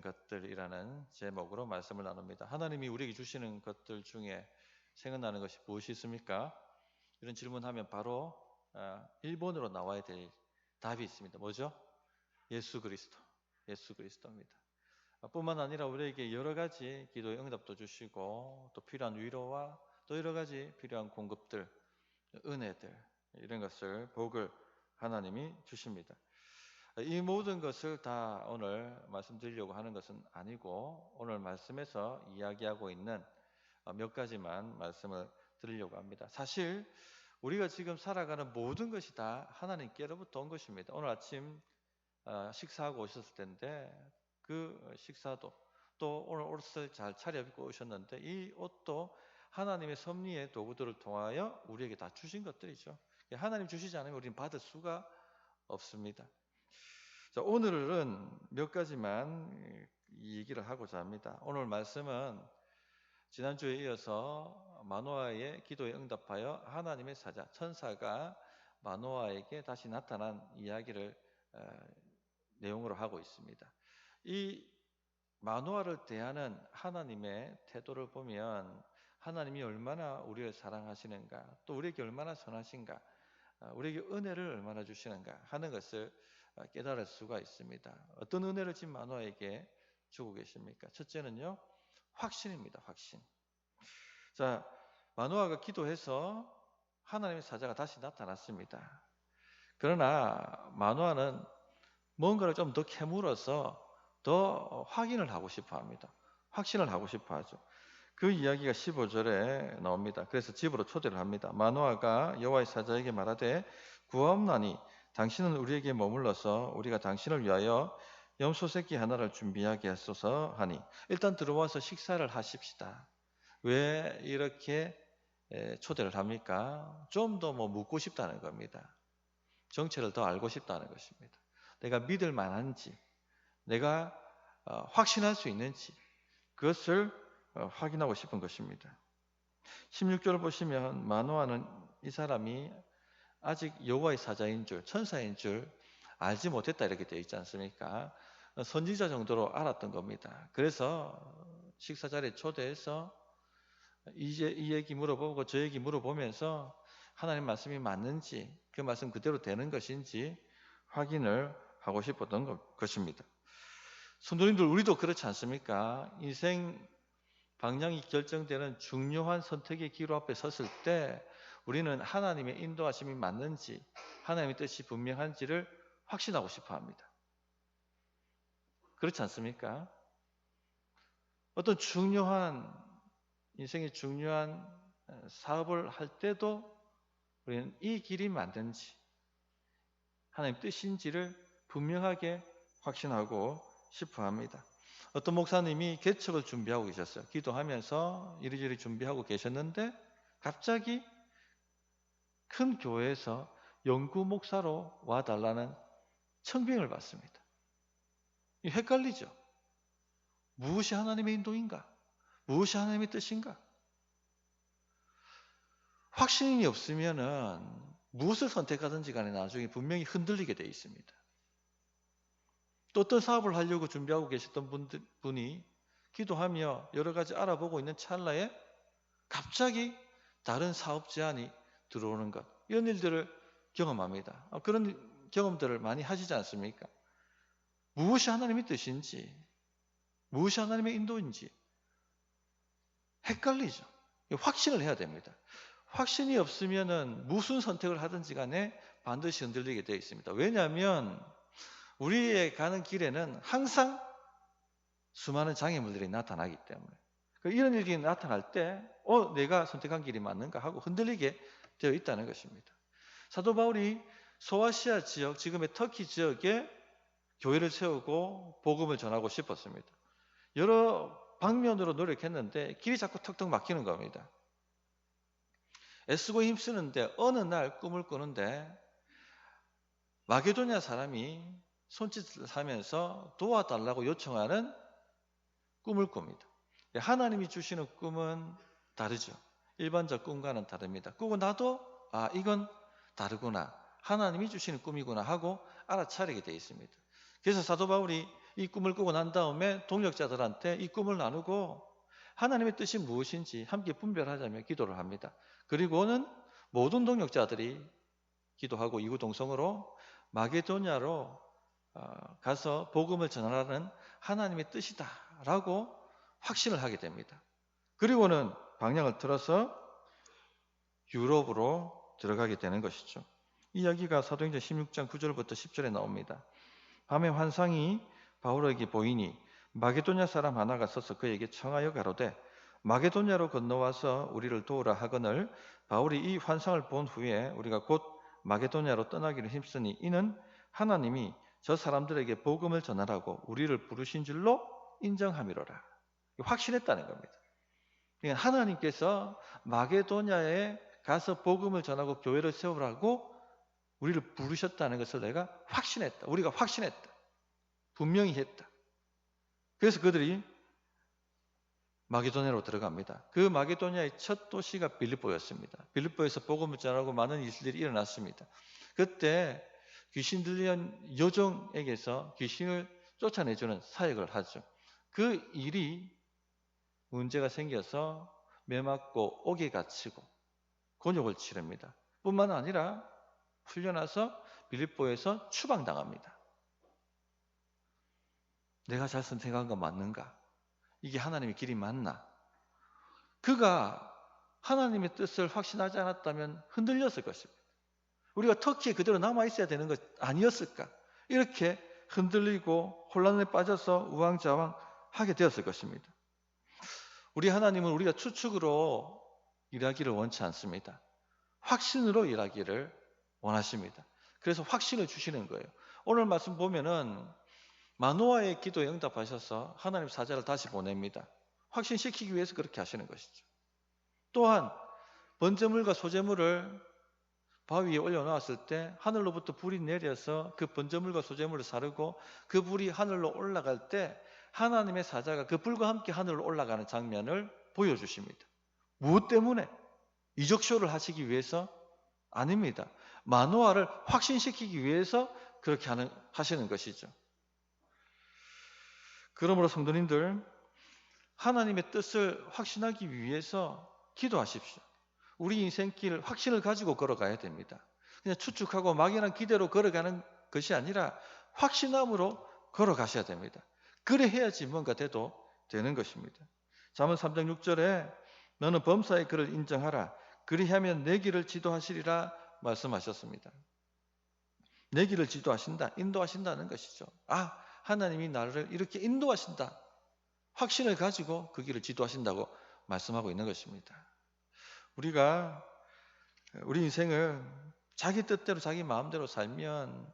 것들이라는 제목으로 말씀을 나눕니다. 하나님이 우리에게 주시는 것들 중에 생각나는 것이 무엇이 있습니까? 이런 질문하면 바로 1번으로 나와야 될 답이 있습니다. 뭐죠? 예수 그리스도. 예수 그리스도입니다. 뿐만 아니라 우리에게 여러 가지 기도의 응답도 주시고 또 필요한 위로와 또 여러 가지 필요한 공급들, 은혜들 이런 것을 복을 하나님이 주십니다. 이 모든 것을 다 오늘 말씀드리려고 하는 것은 아니고 오늘 말씀에서 이야기하고 있는 몇 가지만 말씀을 드리려고 합니다. 사실 우리가 지금 살아가는 모든 것이 다 하나님께로부터 온 것입니다. 오늘 아침 식사하고 오셨을 텐데 그 식사도 또 오늘 옷을 잘 차려입고 오셨는데 이 옷도 하나님의 섭리의 도구들을 통하여 우리에게 다 주신 것들이죠. 하나님 주시지 않으면 우리는 받을 수가 없습니다. 자, 오늘은 몇 가지만 얘기를 하고자 합니다. 오늘 말씀은 지난주에 이어서 마노아의 기도에 응답하여 하나님의 사자, 천사가 마노아에게 다시 나타난 이야기를 내용으로 하고 있습니다. 이 마노아를 대하는 하나님의 태도를 보면 하나님이 얼마나 우리를 사랑하시는가, 또 우리에게 얼마나 선하신가, 우리에게 은혜를 얼마나 주시는가 하는 것을 깨달을 수가 있습니다. 어떤 은혜를 지금 마노아에게 주고 계십니까? 첫째는요, 확신입니다. 확신. 자, 마노아가 기도해서 하나님의 사자가 다시 나타났습니다. 그러나 마노아는 뭔가를 좀 더 캐물어서 더 확인을 하고 싶어 합니다. 확신을 하고 싶어 하죠. 그 이야기가 15절에 나옵니다. 그래서 집으로 초대를 합니다. 마노아가 여호와의 사자에게 말하되 구하옵나니 당신은 우리에게 머물러서 우리가 당신을 위하여 염소 새끼 하나를 준비하게 하소서 하니, 일단 들어와서 식사를 하십시다. 왜 이렇게 초대를 합니까? 좀 더 묻고 싶다는 겁니다. 정체를 더 알고 싶다는 것입니다. 내가 믿을 만한지, 내가 확신할 수 있는지 그것을 확인하고 싶은 것입니다. 16절을 보시면 마노아는 이 사람이 아직 여호와의 사자인 줄, 천사인 줄 알지 못했다 이렇게 되어 있지 않습니까? 선지자 정도로 알았던 겁니다. 그래서 식사 자리에 초대해서 이제 이 얘기 물어보고 저 얘기 물어보면서 하나님 말씀이 맞는지, 그 말씀 그대로 되는 것인지 확인을 하고 싶었던 것입니다. 성도님들, 우리도 그렇지 않습니까? 인생 방향이 결정되는 중요한 선택의 기로 앞에 섰을 때 우리는 하나님의 인도하심이 맞는지, 하나님의 뜻이 분명한지를 확신하고 싶어 합니다. 그렇지 않습니까? 어떤 인생의 중요한 사업을 할 때도 우리는 이 길이 맞는지, 하나님 뜻인지를 분명하게 확신하고 싶어 합니다. 어떤 목사님이 개척을 준비하고 계셨어요. 기도하면서 이리저리 준비하고 계셨는데 갑자기 큰 교회에서 영구 목사로 와달라는 청빙을 받습니다. 헷갈리죠? 무엇이 하나님의 인도인가? 무엇이 하나님의 뜻인가? 확신이 없으면은 무엇을 선택하든지 간에 나중에 분명히 흔들리게 되어 있습니다. 또 어떤 사업을 하려고 준비하고 계셨던 분이 기도하며 여러 가지 알아보고 있는 찰나에 갑자기 다른 사업 제안이 들어오는 것, 이런 일들을 경험합니다. 그런 경험들을 많이 하시지 않습니까? 무엇이 하나님의 뜻인지, 무엇이 하나님의 인도인지 헷갈리죠. 확신을 해야 됩니다. 확신이 없으면은 무슨 선택을 하든지 간에 반드시 흔들리게 되어 있습니다. 왜냐하면 우리의 가는 길에는 항상 수많은 장애물들이 나타나기 때문에, 이런 일이 나타날 때 내가 선택한 길이 맞는가 하고 흔들리게 되어 있다는 것입니다. 사도 바울이 소아시아 지역, 지금의 터키 지역에 교회를 세우고 복음을 전하고 싶었습니다. 여러 방면으로 노력했는데 길이 자꾸 턱턱 막히는 겁니다. 애쓰고 힘쓰는데 어느 날 꿈을 꾸는데 마게도냐 사람이 손짓을 하면서 도와달라고 요청하는 꿈을 꿉니다. 하나님이 주시는 꿈은 다르죠. 일반적 꿈과는 다릅니다. 꾸고 나도 이건 다르구나, 하나님이 주시는 꿈이구나 하고 알아차리게 되어 있습니다. 그래서 사도 바울이 이 꿈을 꾸고 난 다음에 동역자들한테 이 꿈을 나누고 하나님의 뜻이 무엇인지 함께 분별하자며 기도를 합니다. 그리고는 모든 동역자들이 기도하고 이구동성으로 마게도냐로 가서 복음을 전하라는 하나님의 뜻이다라고 확신을 하게 됩니다. 그리고는 방향을 틀어서 유럽으로 들어가게 되는 것이죠. 이 이야기가 사도행전 16장 9절부터 10절에 나옵니다. 밤에 환상이 바울에게 보이니 마게도냐 사람 하나가 서서 그에게 청하여 가로되 마게도냐로 건너와서 우리를 도우라 하거늘 바울이 이 환상을 본 후에 우리가 곧 마게도냐로 떠나기를 힘쓰니 이는 하나님이 저 사람들에게 복음을 전하라고 우리를 부르신 줄로 인정함이로라. 확신했다는 겁니다. 그러니까 하나님께서 마게도냐에 가서 복음을 전하고 교회를 세우라고 우리를 부르셨다는 것을 내가 확신했다. 우리가 확신했다. 분명히 했다. 그래서 그들이 마게도냐로 들어갑니다. 그 마게도냐의 첫 도시가 빌립보였습니다. 빌립보에서 복음을 전하고 많은 일들이 일어났습니다. 그때 귀신 들린 여종에게서 귀신을 쫓아내주는 사역을 하죠. 그 일이 문제가 생겨서 매맞고 옥에 갇히고 곤욕을 치릅니다. 뿐만 아니라 풀려나서 빌립보에서 추방당합니다. 내가 잘 선택한 건 맞는가? 이게 하나님의 길이 맞나? 그가 하나님의 뜻을 확신하지 않았다면 흔들렸을 것입니다. 우리가 터키에 그대로 남아있어야 되는 것 아니었을까? 이렇게 흔들리고 혼란에 빠져서 우왕좌왕하게 되었을 것입니다. 우리 하나님은 우리가 추측으로 일하기를 원치 않습니다. 확신으로 일하기를 원하십니다. 그래서 확신을 주시는 거예요. 오늘 말씀 보면은 마노아의 기도에 응답하셔서 하나님 사자를 다시 보냅니다. 확신시키기 위해서 그렇게 하시는 것이죠. 또한 번제물과 소제물을 바위 위에 올려놓았을 때 하늘로부터 불이 내려서 그 번제물과 소제물을 사르고 그 불이 하늘로 올라갈 때 하나님의 사자가 그 불과 함께 하늘로 올라가는 장면을 보여주십니다. 무엇 때문에? 이적쇼를 하시기 위해서? 아닙니다. 마노아를 확신시키기 위해서 그렇게 하시는 것이죠. 그러므로 성도님들, 하나님의 뜻을 확신하기 위해서 기도하십시오. 우리 인생길 확신을 가지고 걸어가야 됩니다. 그냥 추측하고 막연한 기대로 걸어가는 것이 아니라 확신함으로 걸어가셔야 됩니다. 그래 해야지 뭔가 돼도 되는 것입니다. 잠언 3장 6절에 너는 범사의 그를 인정하라. 그리하면 내 길을 지도하시리라 말씀하셨습니다. 내 길을 지도하신다, 인도하신다는 것이죠. 하나님이 나를 이렇게 인도하신다. 확신을 가지고 그 길을 지도하신다고 말씀하고 있는 것입니다. 우리가 우리 인생을 자기 뜻대로 자기 마음대로 살면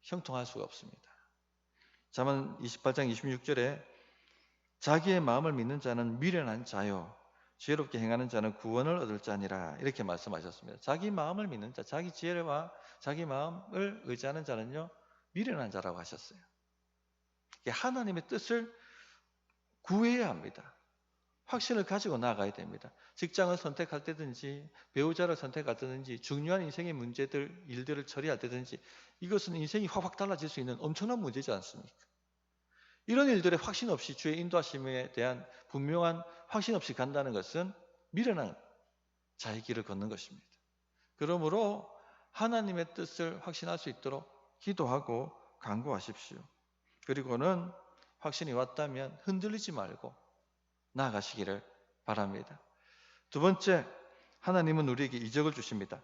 형통할 수가 없습니다. 잠언 28장 26절에 자기의 마음을 믿는 자는 미련한 자요 지혜롭게 행하는 자는 구원을 얻을 자니라 이렇게 말씀하셨습니다. 자기 마음을 믿는 자, 자기 지혜와 자기 마음을 의지하는 자는요 미련한 자라고 하셨어요. 하나님의 뜻을 구해야 합니다. 확신을 가지고 나아가야 됩니다. 직장을 선택할 때든지 배우자를 선택할 때든지 중요한 인생의 문제들, 일들을 처리할 때든지 이것은 인생이 확 달라질 수 있는 엄청난 문제지 않습니까? 이런 일들에 확신 없이 주의 인도하심에 대한 분명한 확신 없이 간다는 것은 미련한 자의 길을 걷는 것입니다. 그러므로 하나님의 뜻을 확신할 수 있도록 기도하고 간구하십시오. 그리고는 확신이 왔다면 흔들리지 말고 나아가시기를 바랍니다. 두 번째, 하나님은 우리에게 이적을 주십니다.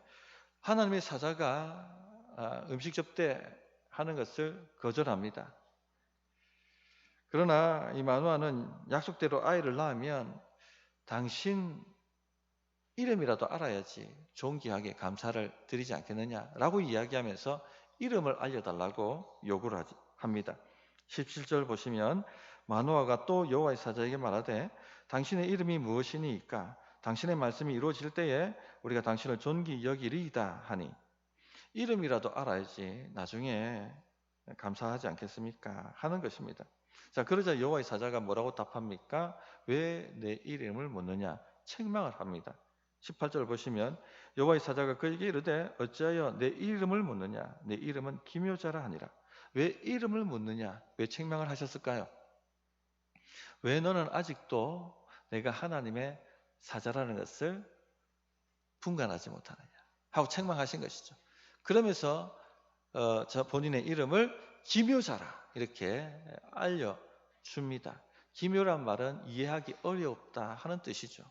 하나님의 사자가 음식 접대하는 것을 거절합니다. 그러나 이 마노아는 약속대로 아이를 낳으면 당신 이름이라도 알아야지 존귀하게 감사를 드리지 않겠느냐라고 이야기하면서 이름을 알려달라고 요구를 합니다. 17절 보시면 마노아가 또 여호와의 사자에게 말하되 당신의 이름이 무엇이니까 당신의 말씀이 이루어질 때에 우리가 당신을 존귀 여기리이다 하니 이름이라도 알아야지 나중에 감사하지 않겠습니까? 하는 것입니다. 자, 그러자 여호와의 사자가 뭐라고 답합니까? 왜 내 이름을 묻느냐? 책망을 합니다. 18절 보시면 여호와의 사자가 그에게 이르되 어찌하여 내 이름을 묻느냐? 내 이름은 기묘자라 하니라. 왜 이름을 묻느냐? 왜 책망을 하셨을까요? 왜 너는 아직도 내가 하나님의 사자라는 것을 분간하지 못하느냐? 하고 책망하신 것이죠. 그러면서 본인의 이름을 기묘자라 이렇게 알려줍니다. 기묘란 말은 이해하기 어렵다 하는 뜻이죠.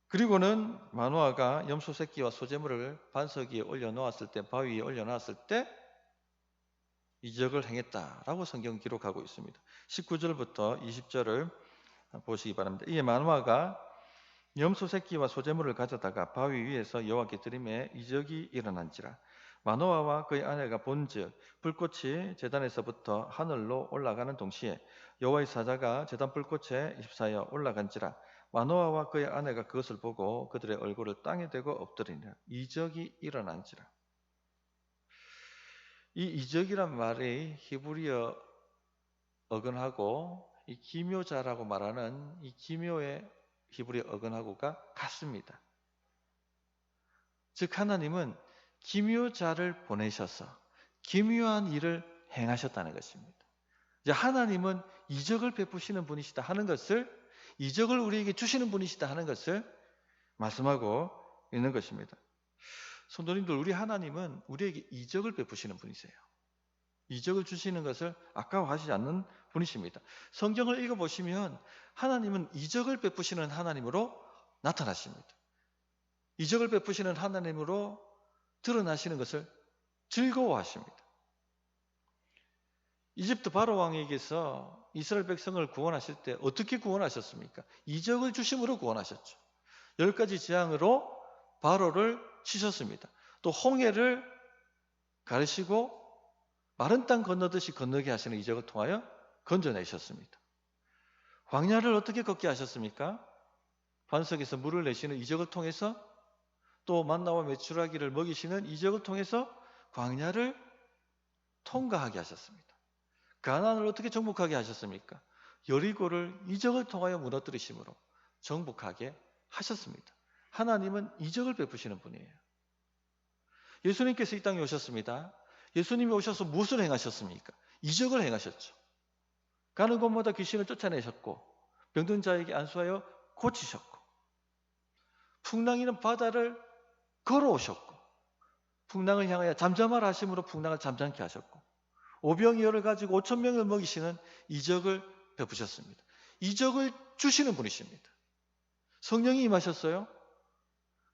그리고는 마노아가 염소 새끼와 소재물을 반석 위에 올려놓았을 때, 바위 위에 올려놨을 때 이적을 행했다라고 성경 기록하고 있습니다. 19절부터 20절을 보시기 바랍니다. 이에 마노아가 염소 새끼와 소재물을 가져다가 바위 위에서 여호와께 드리매 이적이 일어난지라. 마노아와 그의 아내가 본즉 불꽃이 제단에서부터 하늘로 올라가는 동시에 여호와의 사자가 제단 불꽃에 휩싸여 올라간지라. 마노아와 그의 아내가 그것을 보고 그들의 얼굴을 땅에 대고 엎드리니라. 이적이 일어난지라. 이 이적이란 말이 히브리어 어근하고 이 기묘자라고 말하는 이 기묘의 히브리어 어근하고가 같습니다. 즉 하나님은 기묘자를 보내셔서 기묘한 일을 행하셨다는 것입니다. 이제 하나님은 이적을 베푸시는 분이시다 하는 것을, 이적을 우리에게 주시는 분이시다 하는 것을 말씀하고 있는 것입니다. 성도님들, 우리 하나님은 우리에게 이적을 베푸시는 분이세요. 이적을 주시는 것을 아까워하시지 않는 분이십니다. 성경을 읽어보시면 하나님은 이적을 베푸시는 하나님으로 나타나십니다. 이적을 베푸시는 하나님으로 드러나시는 것을 즐거워하십니다. 이집트 바로 왕에게서 이스라엘 백성을 구원하실 때 어떻게 구원하셨습니까? 이적을 주심으로 구원하셨죠. 10가지 재앙으로 바로를 치셨습니다. 또 홍해를 가르시고 마른 땅 건너듯이 건너게 하시는 이적을 통하여 건져내셨습니다. 광야를 어떻게 걷게 하셨습니까? 반석에서 물을 내시는 이적을 통해서, 또 만나와 메추라기를 먹이시는 이적을 통해서 광야를 통과하게 하셨습니다. 가나안을 어떻게 정복하게 하셨습니까? 여리고를 이적을 통하여 무너뜨리심으로 정복하게 하셨습니다. 하나님은 이적을 베푸시는 분이에요. 예수님께서 이 땅에 오셨습니다. 예수님이 오셔서 무엇을 행하셨습니까? 이적을 행하셨죠. 가는 곳마다 귀신을 쫓아내셨고, 병든 자에게 안수하여 고치셨고, 풍랑이는 바다를 걸어오셨고, 풍랑을 향하여 잠잠하라 하심으로 풍랑을 잠잠케 하셨고, 오병이어를 가지고 5,000명을 먹이시는 이적을 베푸셨습니다. 이적을 주시는 분이십니다. 성령이 임하셨어요?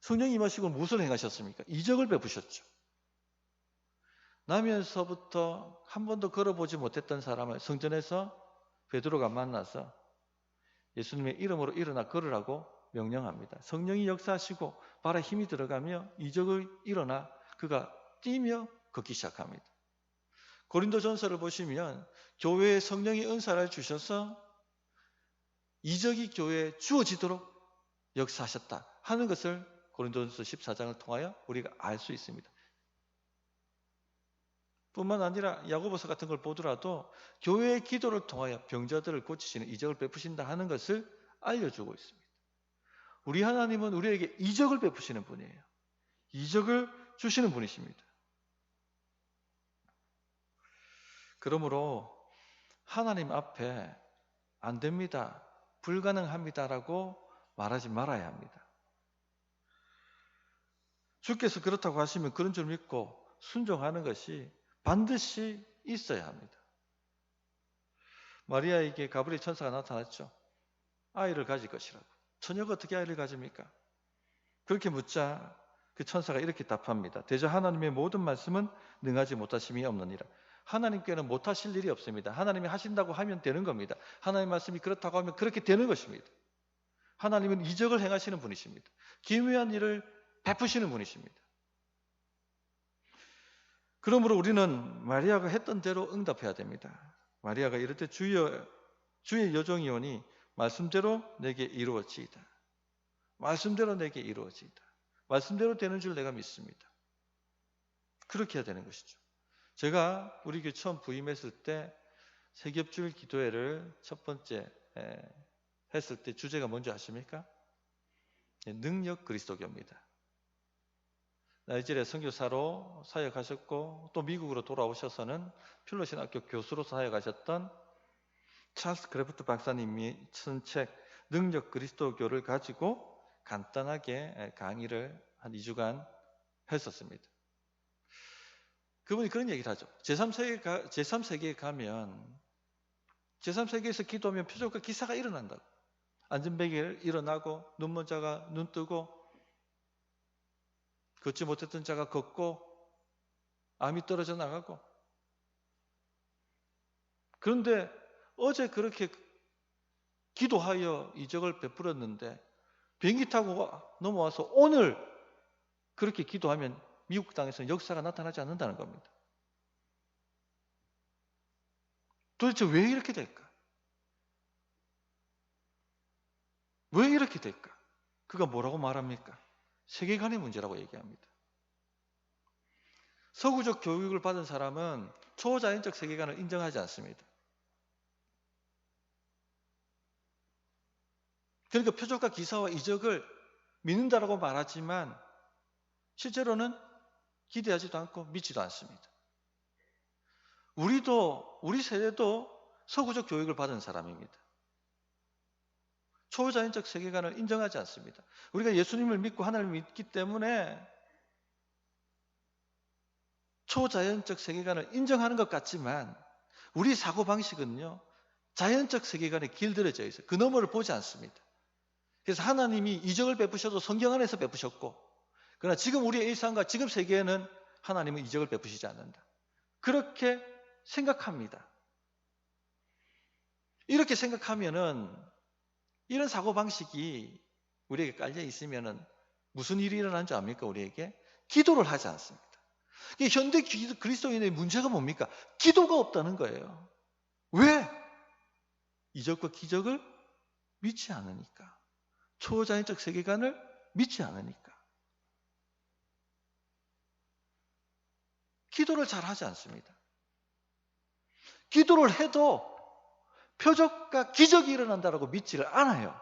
성령이 임하시고 무엇을 행하셨습니까? 이적을 베푸셨죠. 나면서부터 한 번도 걸어보지 못했던 사람을 성전에서 베드로가 만나서 예수님의 이름으로 일어나 걸으라고 명령합니다. 성령이 역사하시고 발에 힘이 들어가며 이적을 일어나 그가 뛰며 걷기 시작합니다. 고린도전서를 보시면 교회에 성령의 은사를 주셔서 이적이 교회에 주어지도록 역사하셨다 하는 것을 고린도전서 14장을 통하여 우리가 알 수 있습니다. 뿐만 아니라 야고보서 같은 걸 보더라도 교회의 기도를 통하여 병자들을 고치시는 이적을 베푸신다 하는 것을 알려주고 있습니다. 우리 하나님은 우리에게 이적을 베푸시는 분이에요. 이적을 주시는 분이십니다. 그러므로 하나님 앞에 안 됩니다, 불가능합니다라고 말하지 말아야 합니다. 주께서 그렇다고 하시면 그런 줄 믿고 순종하는 것이 반드시 있어야 합니다. 마리아에게 가브리엘 천사가 나타났죠. 아이를 가질 것이라고. 처녀가 어떻게 아이를 가집니까? 그렇게 묻자 그 천사가 이렇게 답합니다. 대저 하나님의 모든 말씀은 능하지 못하심이 없느니라. 하나님께는 못하실 일이 없습니다. 하나님이 하신다고 하면 되는 겁니다. 하나님의 말씀이 그렇다고 하면 그렇게 되는 것입니다. 하나님은 이적을 행하시는 분이십니다. 기묘한 일을 베푸시는 분이십니다. 그러므로 우리는 마리아가 했던 대로 응답해야 됩니다. 마리아가 이럴 때 주의 여종이오니 말씀대로 내게 이루어지이다. 말씀대로 내게 이루어지이다. 말씀대로 되는 줄 내가 믿습니다. 그렇게 해야 되는 것이죠. 제가 우리 교회 처음 부임했을 때 세겹줄 기도회를 첫 번째 했을 때 주제가 뭔지 아십니까? 능력 그리스도교입니다. 나이지리아 선교사로 사역하셨고 또 미국으로 돌아오셔서는 필로 신학교 교수로 사역하셨던 찰스 크래프트 박사님이 쓴 책 능력 그리스도교를 가지고 간단하게 강의를 한 2주간 했었습니다. 그분이 그런 얘기를 하죠. 제3세계에 가면 제3세계에서 기도하면 표적과 기사가 일어난다고. 안전뱅이 일어나고 눈먼 자가 눈 뜨고 걷지 못했던 자가 걷고 암이 떨어져 나가고. 그런데 어제 그렇게 기도하여 이적을 베풀었는데 비행기 타고 넘어와서 오늘 그렇게 기도하면 미국 땅에서는 역사가 나타나지 않는다는 겁니다. 도대체 왜 이렇게 될까? 왜 이렇게 될까? 그가 뭐라고 말합니까? 세계관의 문제라고 얘기합니다. 서구적 교육을 받은 사람은 초자연적 세계관을 인정하지 않습니다. 그러니까 표적과 기사와 이적을 믿는다라고 말하지만 실제로는 기대하지도 않고 믿지도 않습니다. 우리 세대도 서구적 교육을 받은 사람입니다. 초자연적 세계관을 인정하지 않습니다. 우리가 예수님을 믿고 하나님을 믿기 때문에 초자연적 세계관을 인정하는 것 같지만 우리 사고방식은요, 자연적 세계관에 길들여져 있어요. 그 너머를 보지 않습니다. 그래서 하나님이 이적을 베푸셔도 성경 안에서 베푸셨고, 그러나 지금 우리의 일상과 지금 세계에는 하나님은 이적을 베푸시지 않는다. 그렇게 생각합니다. 이렇게 생각하면은 이런 사고방식이 우리에게 깔려 있으면은 무슨 일이 일어난 줄 압니까? 우리에게 기도를 하지 않습니다. 현대 그리스도인의 문제가 뭡니까? 기도가 없다는 거예요. 왜? 이적과 기적을 믿지 않으니까. 초자연적 세계관을 믿지 않으니까. 기도를 잘 하지 않습니다. 기도를 해도 표적과 기적이 일어난다고 믿지를 않아요.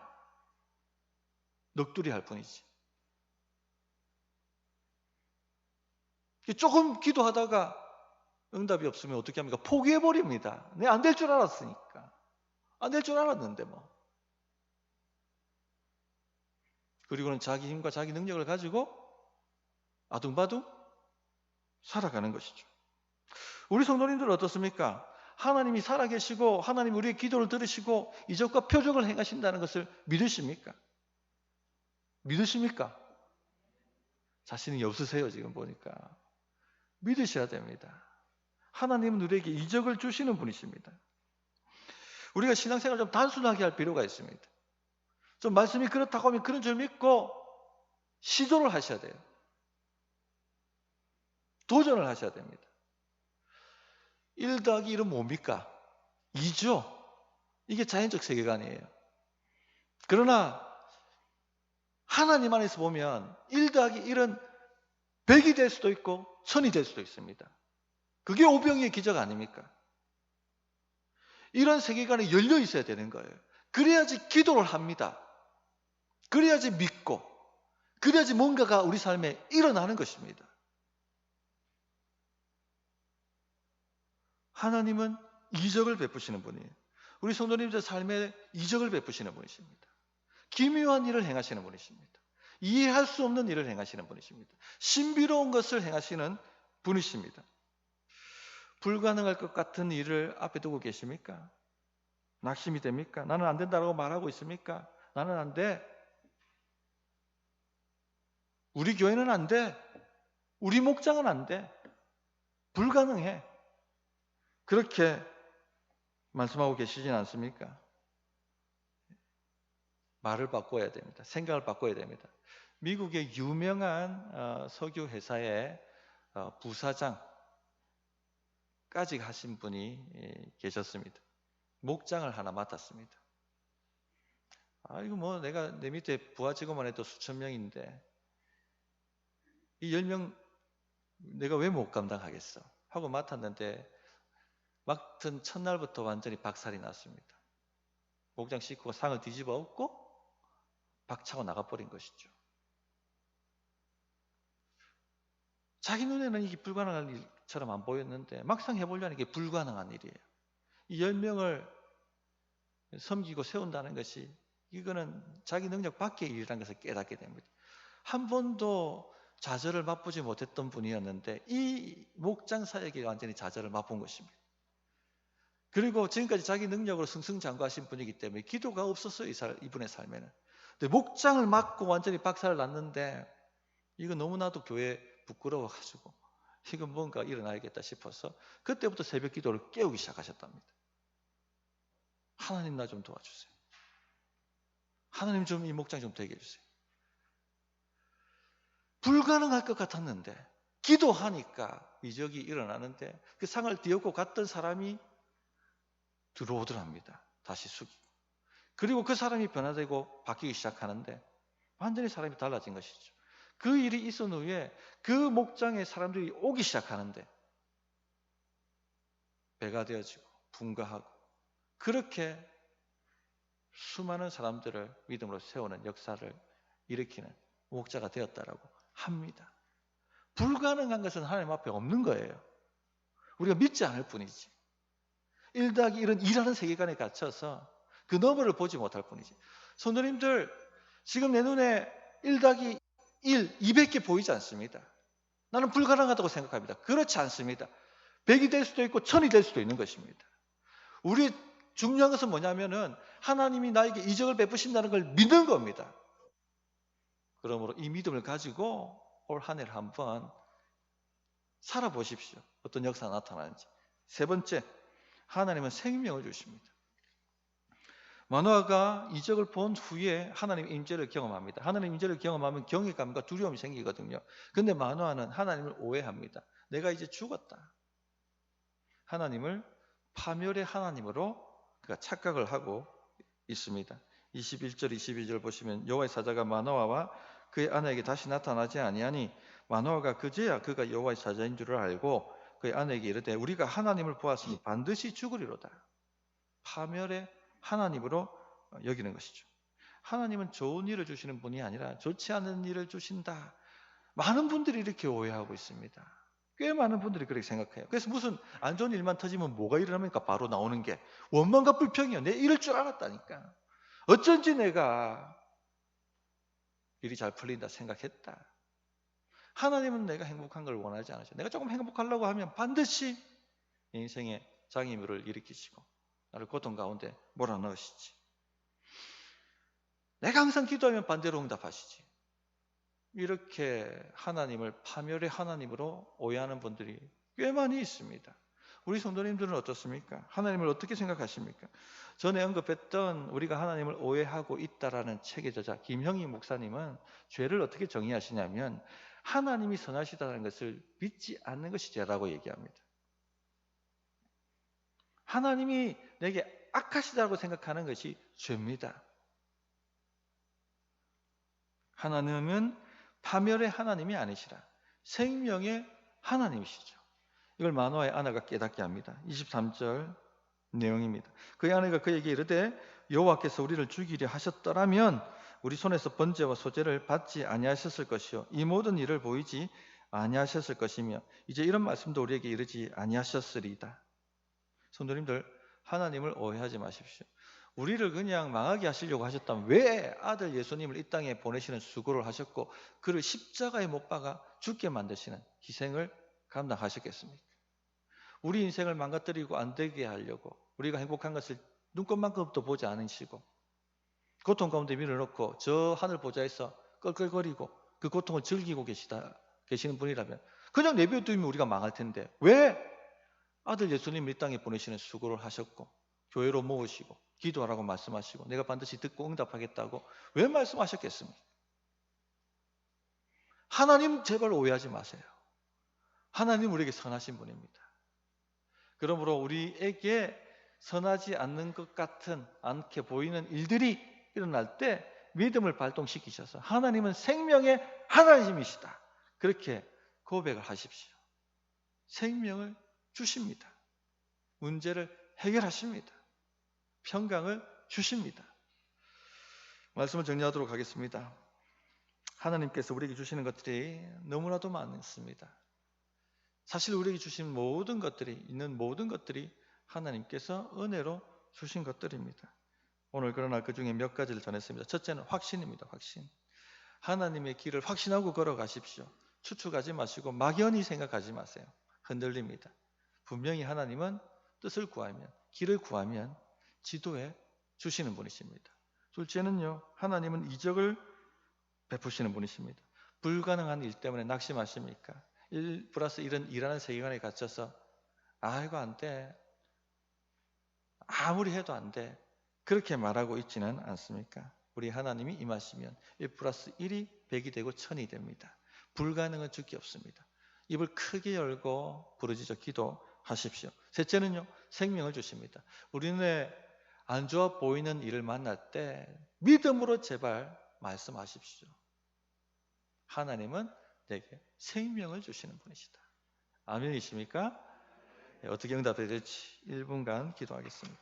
넋두리 할 뿐이지. 조금 기도하다가 응답이 없으면 어떻게 합니까? 포기해버립니다. 내가 안 될 줄 알았으니까. 안 될 줄 알았는데 뭐. 그리고는 자기 힘과 자기 능력을 가지고 아둥바둥 살아가는 것이죠. 우리 성도님들은 어떻습니까? 하나님이 살아계시고 하나님 우리의 기도를 들으시고 이적과 표적을 행하신다는 것을 믿으십니까? 믿으십니까? 자신이 없으세요, 지금 보니까. 믿으셔야 됩니다. 하나님은 우리에게 이적을 주시는 분이십니다. 우리가 신앙생활을 좀 단순하게 할 필요가 있습니다. 좀 말씀이 그렇다고 하면 그런 줄 믿고 시도를 하셔야 돼요. 도전을 하셔야 됩니다. 1 더하기 1은 뭡니까? 2죠. 이게 자연적 세계관이에요. 그러나 하나님 안에서 보면 1 더하기 1은 100이 될 수도 있고 1000이 될 수도 있습니다. 그게 오병이의 기적 아닙니까? 이런 세계관이 열려 있어야 되는 거예요. 그래야지 기도를 합니다. 그래야지 믿고, 그래야지 뭔가가 우리 삶에 일어나는 것입니다. 하나님은 이적을 베푸시는 분이에요. 우리 성도님들 삶에 이적을 베푸시는 분이십니다. 기묘한 일을 행하시는 분이십니다. 이해할 수 없는 일을 행하시는 분이십니다. 신비로운 것을 행하시는 분이십니다. 불가능할 것 같은 일을 앞에 두고 계십니까? 낙심이 됩니까? 나는 안 된다고 말하고 있습니까? 나는 안 돼. 우리 교회는 안 돼. 우리 목장은 안 돼. 불가능해. 그렇게 말씀하고 계시진 않습니까? 말을 바꿔야 됩니다. 생각을 바꿔야 됩니다. 미국의 유명한 석유 회사의 부사장까지 하신 분이 계셨습니다. 목장을 하나 맡았습니다. 이거 뭐 내가 내 밑에 부하 직원만 해도 수천 명인데 이 10명 내가 왜 못 감당하겠어? 하고 맡았는데 맡은 첫날부터 완전히 박살이 났습니다. 목장 식구가 상을 뒤집어 엎고 박차고 나가버린 것이죠. 자기 눈에는 이게 불가능한 일처럼 안 보였는데 막상 해보려는 게 불가능한 일이에요. 이 10명을 섬기고 세운다는 것이 이거는 자기 능력 밖의 일이라는 것을 깨닫게 됩니다. 한 번도 좌절을 맛보지 못했던 분이었는데 이 목장 사역에 완전히 좌절을 맛본 것입니다. 그리고 지금까지 자기 능력으로 승승장구하신 분이기 때문에 기도가 없었어요. 이분의 삶에는. 근데 목장을 맡고 완전히 박살을 났는데 이거 너무나도 교회 부끄러워가지고 이거 뭔가 일어나야겠다 싶어서 그때부터 새벽 기도를 깨우기 시작하셨답니다. 하나님 나 좀 도와주세요. 하나님 좀 이 목장 좀 되게 해주세요. 불가능할 것 같았는데 기도하니까 이적이 일어나는데 그 상을 띄었고 갔던 사람이 들어오더랍니다. 다시 숙이고. 그리고 그 사람이 변화되고 바뀌기 시작하는데 완전히 사람이 달라진 것이죠. 그 일이 있은 후에 그 목장에 사람들이 오기 시작하는데 배가 되어지고 분가하고 그렇게 수많은 사람들을 믿음으로 세우는 역사를 일으키는 목자가 되었다라고 합니다. 불가능한 것은 하나님 앞에 없는 거예요. 우리가 믿지 않을 뿐이지. 1더하기 1은 일하는 세계관에 갇혀서 그 너머를 보지 못할 뿐이지. 성도님들, 지금 내 눈에 1더하기 1, 200개 보이지 않습니다. 나는 불가능하다고 생각합니다. 그렇지 않습니다. 100이 될 수도 있고 1000이 될 수도 있는 것입니다. 우리 중요한 것은 뭐냐면은 하나님이 나에게 이적을 베푸신다는 걸 믿는 겁니다. 그러므로 이 믿음을 가지고 올 한 해를 한번 살아보십시오. 어떤 역사가 나타나는지. 세 번째, 하나님은 생명을 주십니다. 마노아가 이적을 본 후에 하나님의 임재를 경험합니다. 하나님의 임재를 경험하면 경외감과 두려움이 생기거든요. 근데 마노아는 하나님을 오해합니다. 내가 이제 죽었다. 하나님을 파멸의 하나님으로 그가 착각을 하고 있습니다. 21절, 22절 보시면 여호와의 사자가 마노아와 그의 아내에게 다시 나타나지 아니하니 마노아가 그제야 그가 여호와의 사자인 줄을 알고 그의 아내에게 이르되 우리가 하나님을 보았으니 반드시 죽으리로다. 파멸의 하나님으로 여기는 것이죠. 하나님은 좋은 일을 주시는 분이 아니라 좋지 않은 일을 주신다. 많은 분들이 이렇게 오해하고 있습니다. 꽤 많은 분들이 그렇게 생각해요. 그래서 무슨 안 좋은 일만 터지면 뭐가 일어납니까? 바로 나오는 게 원망과 불평이요. 내 이럴 줄 알았다니까. 어쩐지 내가 일이 잘 풀린다 생각했다. 하나님은 내가 행복한 걸 원하지 않으셔. 내가 조금 행복하려고 하면 반드시 인생의 장애물을 일으키시고 나를 고통 가운데 몰아넣으시지. 내가 항상 기도하면 반대로 응답하시지. 이렇게 하나님을 파멸의 하나님으로 오해하는 분들이 꽤 많이 있습니다. 우리 성도님들은 어떻습니까? 하나님을 어떻게 생각하십니까? 전에 언급했던 우리가 하나님을 오해하고 있다라는 책의 저자 김형희 목사님은 죄를 어떻게 정의하시냐면 하나님이 선하시다는 것을 믿지 않는 것이 죄라고 얘기합니다. 하나님이 내게 악하시다고 생각하는 것이 죄입니다. 하나님은 파멸의 하나님이 아니시라 생명의 하나님이시죠. 이걸 마노아의 아내가 깨닫게 합니다. 23절 내용입니다. 그의 아내가 그에게 이르되 여호와께서 우리를 죽이려 하셨더라면 우리 손에서 번제와 소제를 받지 아니하셨을 것이요 이 모든 일을 보이지 아니하셨을 것이며 이제 이런 말씀도 우리에게 이르지 아니하셨으리이다. 성도님들, 하나님을 오해하지 마십시오. 우리를 그냥 망하게 하시려고 하셨다면 왜 아들 예수님을 이 땅에 보내시는 수고를 하셨고 그를 십자가에 못 박아 죽게 만드시는 희생을 감당하셨겠습니까? 우리 인생을 망가뜨리고 안 되게 하려고 우리가 행복한 것을 눈꼽만큼도 보지 않으시고 고통 가운데 밀어넣고 저 하늘 보좌에서 껄껄거리고 그 고통을 즐기고 계시는 분이라면 그냥 내버려두면 우리가 망할 텐데 왜 아들 예수님을 이 땅에 보내시는 수고를 하셨고 교회로 모으시고 기도하라고 말씀하시고 내가 반드시 듣고 응답하겠다고 왜 말씀하셨겠습니까? 하나님 제발 오해하지 마세요. 하나님 우리에게 선하신 분입니다. 그러므로 우리에게 선하지 않는 것 같은 않게 보이는 일들이 일어날 때 믿음을 발동시키셔서 하나님은 생명의 하나님이시다. 그렇게 고백을 하십시오. 생명을 주십니다. 문제를 해결하십니다. 평강을 주십니다. 말씀을 정리하도록 하겠습니다. 하나님께서 우리에게 주시는 것들이 너무나도 많습니다. 사실 우리에게 주신 모든 것들이, 있는 모든 것들이 하나님께서 은혜로 주신 것들입니다. 오늘 그러나 그 중에 몇 가지를 전했습니다. 첫째는 확신입니다. 확신. 하나님의 길을 확신하고 걸어가십시오. 추측하지 마시고 막연히 생각하지 마세요. 흔들립니다. 분명히 하나님은 뜻을 구하면, 길을 구하면 지도해 주시는 분이십니다. 둘째는요, 하나님은 이적을 베푸시는 분이십니다. 불가능한 일 때문에 낙심하십니까? 1+1은 일하는 세계관에 갇혀서 아이고 안 돼, 아무리 해도 안 돼, 그렇게 말하고 있지는 않습니까? 우리 하나님이 임하시면 1+1이 100이 되고 1000이 됩니다. 불가능은 주기 없습니다. 입을 크게 열고 부르짖어 기도하십시오. 셋째는요, 생명을 주십니다. 우리 눈에 안 좋아 보이는 일을 만날 때 믿음으로 제발 말씀하십시오. 하나님은 내게 생명을 주시는 분이시다. 아멘이십니까? 어떻게 응답해야 될지 1분간 기도하겠습니다.